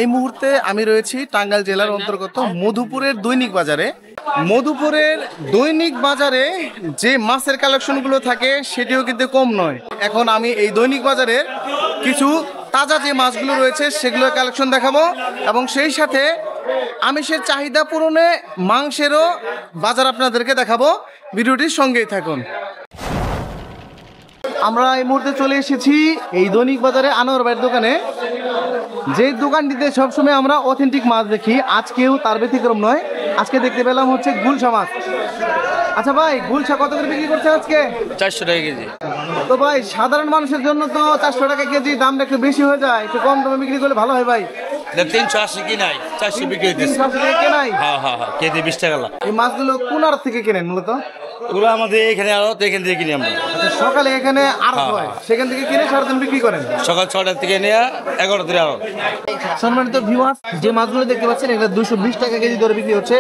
এই মুহূর্তে আমি রয়েছি টাঙ্গাইল জেলার অন্তর্গত মধুপুরের দৈনিক বাজারে। মধুপুরের দৈনিক বাজারে যে মাছের কালেকশনগুলো থাকে সেটিও কিন্তু কম নয়। এখন আমি এই দৈনিক বাজারের কিছু তাজা যে মাছগুলো রয়েছে সেগুলোর কালেকশন দেখাবো এবং সেই সাথে আমিষের চাহিদা পূরণে মাংসেরও বাজার আপনাদেরকে দেখাবো। ভিডিওটির সঙ্গেই থাকুন। আমরা এই মুহূর্তে চলে এসেছি এই দৈনিক বাজারে আনোয়ার ভাইয়ের দোকানে, যে দোকানটিতে সবসময় আমরা অথেন্টিক মাছ দেখি, আজকেও তার ব্যতিক্রম নয়। আজকে দেখতে পেলাম হচ্ছে গুলশা মাছ। আচ্ছা ভাই, গুলশা কত করে বিক্রি করছে আজকে? 400 টাকা কেজি। তো ভাই সাধারণ মানুষের জন্য তো 400 টাকা কেজি দামটা একটু বেশি হয়ে যায়, একটু কম দামে বিক্রি করলে ভালো হয় ভাই। 380 কি নাই 400 বিক্রি হইতেছে। 380 টাকা কেনাই? হ্যাঁ কেজি 20 টাকা। এই মাছগুলো কোন আড়ত থেকে কেনেন মূলত? পুরো আমাদের এখানে আড়ত, এখান থেকে কিনি আমরা। আচ্ছা, সকালে এখানে আড়ত হয়, সেখান থেকে কিনে সারাদিন বিক্রি করেন? সকাল 6টা থেকে নিয়ে 11টা থেকে আড়ত। সম্মানিত ভিউয়ার্স, যে মাছগুলো দেখতে পাচ্ছেন এগুলো 220 টাকা কেজি দরে বিক্রি হচ্ছে।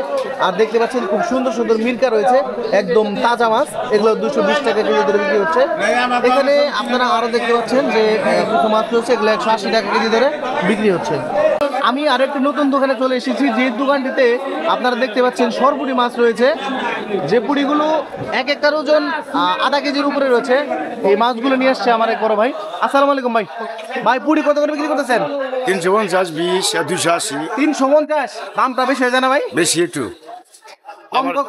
আর দেখতে পাচ্ছেন খুব সুন্দর সুন্দর মিরকা রয়েছে, একদম তাজা মাছ, এগুলো 220 টাকা কেজি দরে বিক্রি হচ্ছে। এখানে আপনারা আরো দেখতে পাচ্ছেন যে কিছু মাছ রয়েছে, এগুলো 180 টাকা কেজি দরে বিক্রি হচ্ছে। আমি আর একটি নতুন দোকানে চলে এসেছি, যে দোকানটিতে আপনারা দেখতে পাচ্ছেন সরপুরি মাছ রয়েছে, যে পুড়িগুলো এক একটার ওজন আধা কেজির উপরে রয়েছে। এই মাছগুলো নিয়ে আসছে আমার এক বড় ভাই। আসসালামু আলাইকুম ভাই। ভাই পুড়ি কত করে বিক্রি করতেছেন? 350, 20 আর 280। 350? দামটা বেশি হয়ে যায় না ভাই? বেশি একটু। কম কত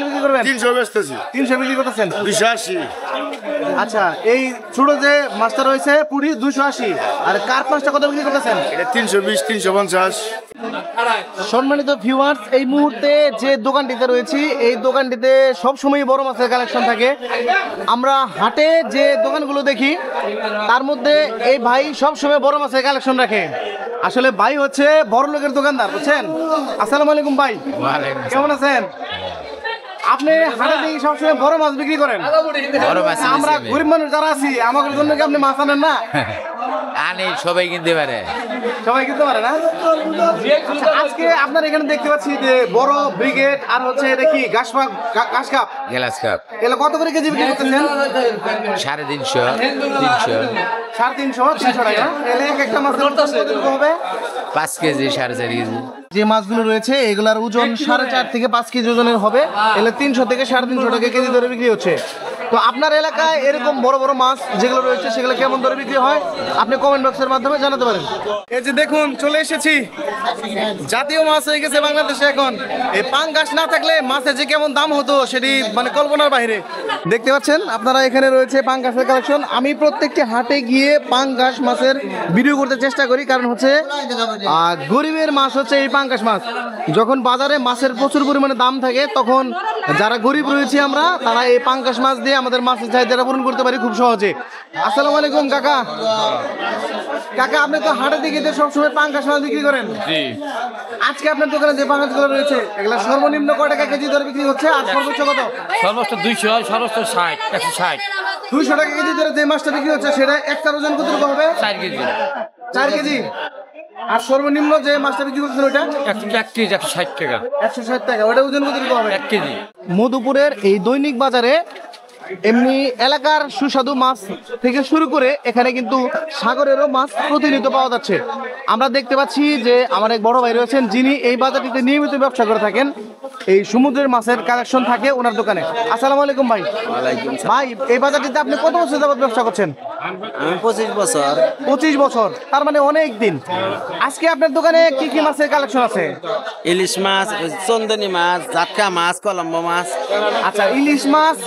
বিক্রি করবেন? 300 বেচতেছি। 300 বিক্রি করতেছেন? 280। আচ্ছা, এই ছোট যে মাছটা রয়েছে পুরি 280, আর কার্প মাছটা কত বিক্রি করতেছেন? এটা 320, 350। সম্মানিত ভিউয়ার্স, এই মুহূর্তে যে দোকানটিতে রয়েছি এই দোকানটিতে সবসময় বড় মাছের কালেকশন থাকে। আমরা হাটে যে দোকানগুলো দেখি তার মধ্যে এই ভাই সবসময় বড় মাছের কালেকশন রাখে। আসলে ভাই হচ্ছে বড় লোকের দোকানদার, বুঝছেন? আসসালামু আলাইকুম ভাই। কেমন আছেন? আপনি হাটে দেখি সবসময় বড় মাছ বিক্রি করেন। আমরা গরিব মানুষ যারা আছি, আমাদের জন্য কি আপনি মাছ আনেন না? আনি, সবাই কিনতে পারে। সবাই কিনতে পারে না? আচ্ছা, আজকে আপনার এখানে দেখতে পাচ্ছি যে বড় ব্রিগেড আর হচ্ছে এটা কি ঘাস কাপ, গ্লাস কাপ এগুলো কত করে কেজি বিক্রি করতেছেন? 350, 300, 350, 300 টাকা। এলে এক একটা মাছ কতটুকু হবে? 5 কেজি, 4.5 কেজি। যে মাছগুলো রয়েছে এগুলার ওজন 4.5 থেকে 5 কেজি ওজনের হবে। এলে 300 থেকে 350 টাকা কেজি দরে বিক্রি হচ্ছে। তো আপনার এলাকায় এরকম বড় বড় মাছ যেগুলো রয়েছে সেগুলো কেমন দরে বিক্রি হয় আপনি কমেন্ট বক্সের মাধ্যমে জানাতে পারেন। এই যে দেখুন, চলে এসেছি, জাতীয় মাছ হয়ে গেছে বাংলাদেশে এখন। এই পাঙ্গাস না থাকলে মাছের যে কেমন দাম হতো সেটি মানে কল্পনার বাইরে। দেখতে পাচ্ছেন আপনারা, এখানে রয়েছে পাঙ্গাসের কালেকশন। আমি প্রত্যেকটি হাটে গিয়ে পাঙ্গাস মাছের ভিডিও করতে চেষ্টা করি, কারণ হচ্ছে গরিবের মাছ হচ্ছে এই পাঙ্গাস মাছ। যখন বাজারে মাছের প্রচুর পরিমাণে দাম থাকে তখন যারা গরিব রয়েছে আমরা, তারা এই পাঙ্গাস মাছ দিয়ে আমাদের মাছের চাহিদাটা পূরণ করতে পারি খুব সহজে। আসসালামু আলাইকুম কাকা। কাকা, আপনি তো হাটে দিকে সবসময় পাঙ্গাস মাছ বিক্রি করেন। আজকে আপনার দোকানে যে পাঙ্গাসগুলো রয়েছে এগুলো সর্বনিম্ন কত টাকা কেজি দরে বিক্রি হচ্ছে আর সর্বোচ্চ কত? সর্বোচ্চ 200, সর্বোচ্চ 60, 160। 200 টাকা কেজি দরে যে মাছটা বিক্রি হচ্ছে সেটা একটার ওজন কতটুকু হবে? 4 কেজি। 4 কেজি। আর সর্বনিম্ন যে মাছটা বিক্রি করছেন ওটা? 1 কেজি 160 টাকা। 160 টাকা। ওটা ওজন কতটুকু হবে? 1 কেজি। মধুপুরের এই দৈনিক বাজারে এমনি এলাকার সুস্বাদু মাছ থেকে শুরু করে এখানে কিন্তু সাগরেরও মাছ প্রতিনিয়ত পাওয়া যাচ্ছে। আমরা দেখতে পাচ্ছি যে আমার এক বড় ভাই রয়েছেন, যিনি এই বাজারটিতে নিয়মিত ব্যবসা করে থাকেন। এই সমুদ্রের মাছের কালেকশন থাকে ওনার দোকানে। আসসালামু আলাইকুম ভাই। ভাই, এই বাজারটিতে আপনি কত বছর যাবত ব্যবসা করছেন? আমি 25 বছর। 25 বছর, তার মানে অনেক দিন। আজকে আপনার দোকানে কি কি মাছের কালেকশন আছে? ইলিশ মাছ, চন্দনী মাছ, জাটকা মাছ, কলম্বো মাছ। আচ্ছা, ইলিশ মাছ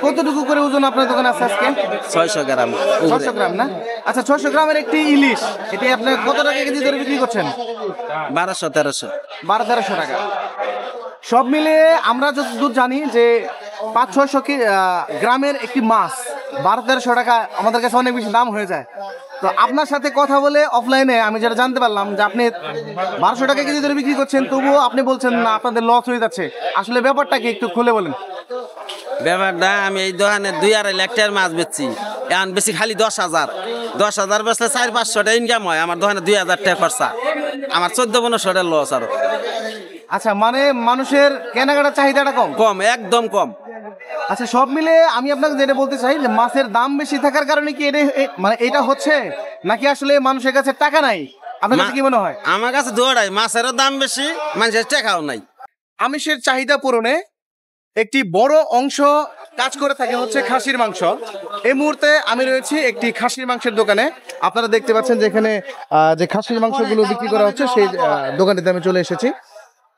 কতটুকু করে ওজন আপনার দোকানে আছে আজকে? 600 গ্রাম। 600 গ্রাম না? আচ্ছা, 600 গ্রামের একটি ইলিশ, এটি আপনি কত টাকা কেজি ধরে বিক্রি করছেন? 1200, 1300। 1200-1300 টাকা। সব মিলিয়ে আমরা যতদূর জানি যে 500-600 গ্রামের একটি মাছ 1200-1300 টাকা আমাদের কাছে অনেক বেশি দাম হয়ে যায়। তো আপনার সাথে কথা বলে অফলাইনে আমি যেটা জানতে পারলাম যে আপনি 1200 টাকা কেজি ধরে বিক্রি করছেন, তবুও আপনি বলছেন না আপনাদের লস হয়ে যাচ্ছে। আসলে ব্যাপারটা কি একটু খুলে বলেন। ব্যাপারটা, আমি এই দোকানে 2-2.5 লাখ টাকার মাছ বেচছি। এখন বেশি খালি 10,000 বেচলে 400-500 টাকা ইনকাম হয়। আমার দোকানে 2,000 টাকা খরচা, আমার 14-1500 টাকা লস। আরো আচ্ছা, মানে মানুষের কেনাকাটার চাহিদাটা কম? কম, একদম কম। আচ্ছা, সব মিলে আমি আপনাকে যেটা বলতে চাই যে মাছের দাম বেশি থাকার কারণে কি এটা মানে এটা হচ্ছে, নাকি আসলে মানুষের কাছে টাকা নাই আপনার কাছে কি মনে হয়? আমার কাছে দৌড়াই, মাছেরও দাম বেশি, মানুষের টাকাও নাই। আমিষের চাহিদা পূরণে একটি বড় অংশ কাজ করে থাকে হচ্ছে খাসির মাংস। এই মুহূর্তে আমি রয়েছি একটি খাসির মাংসের দোকানে। আপনারা দেখতে পাচ্ছেন যে এখানে যে খাসির মাংসগুলো বিক্রি করা হচ্ছে সেই দোকানটিতে আমি চলে এসেছি।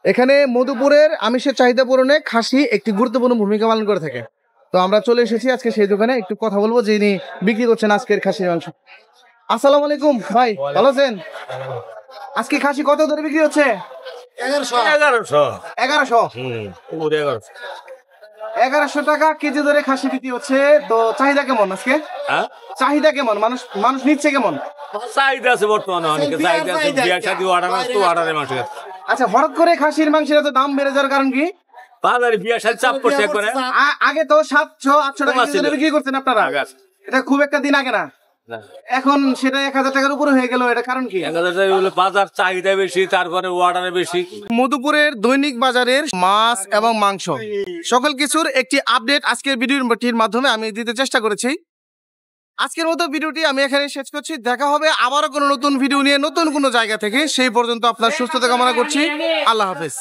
এখানে মধুপুরের আমিষের চাহিদা পূরণে খাসি একটি গুরুত্বপূর্ণ ভূমিকা পালন করে থাকে। তো আমরা চলে এসেছি আজকে সেই দোকানে, একটু কথা বলবো যিনি বিক্রি করছেন আজকের খাসির মাংস। আসসালামু আলাইকুম ভাই, ভালো আছেন? আজকে খাসি কত দরে বিক্রি হচ্ছে? 1100 টাকা কেজি ধরে খাসি বিক্রি হচ্ছে। তো চাহিদা কেমন আজকে? চাহিদা কেমন? মানুষ নিচ্ছে কেমন? চাহিদা আছে বর্তমানে, অনেকে চাহিদা আছে, বিয়া শাদী অর্ডার আছে তো অর্ডারের মাংস। আচ্ছা, হঠাৎ করে খাসির মাংসের এত দাম বেড়ে যাওয়ার কারণ কি? বাজারে বিয়া শাদী চাপ পড়ছে একবারে। আগে তো 700-800 টাকা কেজি ধরে বিক্রি করতেন আপনারা, এটা খুব একটা দিন আগে না? এখন সেটা 1000 টাকার উপরে হয়ে গেল, এটা কারণ কি? বাজার চাহিদা বেশি, তারপরে অর্ডারে বেশি। মধুপুরের দৈনিক বাজারের মাছ এবং মাংস সকল কিছুর একটি আপডেট আজকের ভিডিওটির মাধ্যমে আমি দিতে চেষ্টা করেছি। আজকের মতো ভিডিওটি আমি এখানে শেষ করছি। দেখা হবে আবারও কোনো নতুন ভিডিও নিয়ে নতুন কোনো জায়গা থেকে। সেই পর্যন্ত আপনার সুস্থতা কামনা করছি। আল্লাহ হাফেজ।